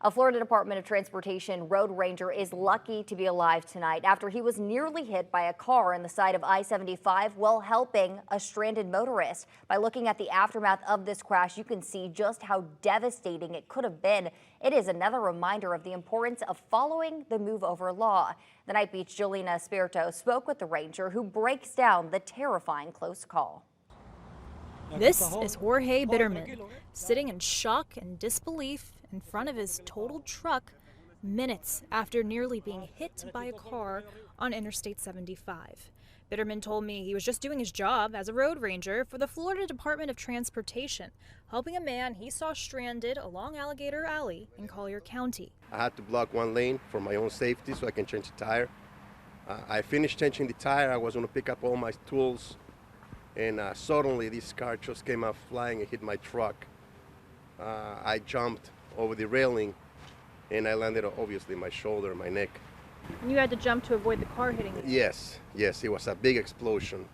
A Florida Department of Transportation road ranger is lucky to be alive tonight after he was nearly hit by a car on the side of I-75 while helping a stranded motorist. By looking at the aftermath of this crash, you can see just how devastating it could have been. It is another reminder of the importance of following the move over law. The Night Beach Jolina Espirito spoke with the ranger who breaks down the terrifying close call. This is Jorge Bitterman, sitting in shock and disbelief in front of his totaled truck minutes after nearly being hit by a car on Interstate 75. Bitterman told me he was just doing his job as a road ranger for the Florida Department of Transportation, helping a man he saw stranded along Alligator Alley in Collier County. I had to block one lane for my own safety so I can change the tire. I finished changing the tire. I was going to pick up all my tools, and suddenly this car just came out flying and hit my truck. I jumped over the railing and I landed obviously my shoulder, my neck. And you had to jump to avoid the car hitting you? Yes, it was a big explosion.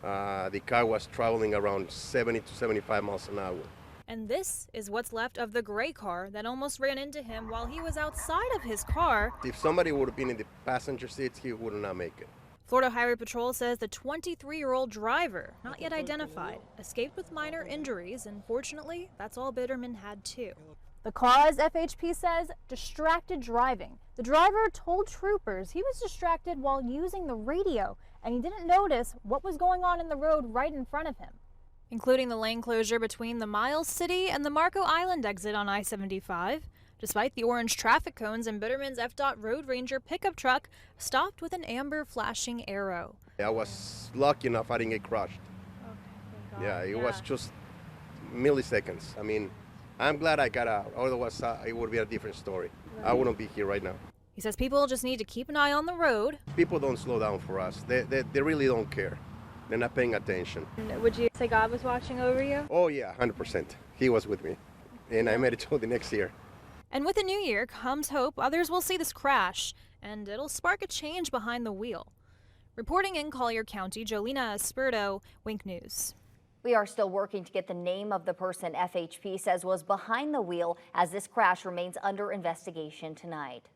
The car was traveling around 70 to 75 miles an hour. And this is what's left of the gray car that almost ran into him while he was outside of his car. If somebody would have been in the passenger seats, he would not make it. Florida Highway Patrol says the 23-year-old driver, not yet identified, escaped with minor injuries, and fortunately, that's all Bitterman had too. The cause, FHP says, distracted driving. The driver told troopers he was distracted while using the radio, and he didn't notice what was going on in the road right in front of him, including the lane closure between the Miles City and the Marco Island exit on I-75. Despite the orange traffic cones, and Bitterman's FDOT Road Ranger pickup truck stopped with an amber flashing arrow. I was lucky enough I didn't get crushed. Okay, yeah, it was just milliseconds. I mean, I'm glad I got out. Otherwise, it would be a different story. Right. I wouldn't be here right now. He says people just need to keep an eye on the road. People don't slow down for us. They really don't care. They're not paying attention. Would you say God was watching over you? Oh, yeah, 100%. He was with me. And I made it till the next year. And with the new year comes hope others will see this crash, and it'll spark a change behind the wheel. Reporting in Collier County, Jolina Espirito, Wink News. We are still working to get the name of the person FHP says was behind the wheel as this crash remains under investigation tonight.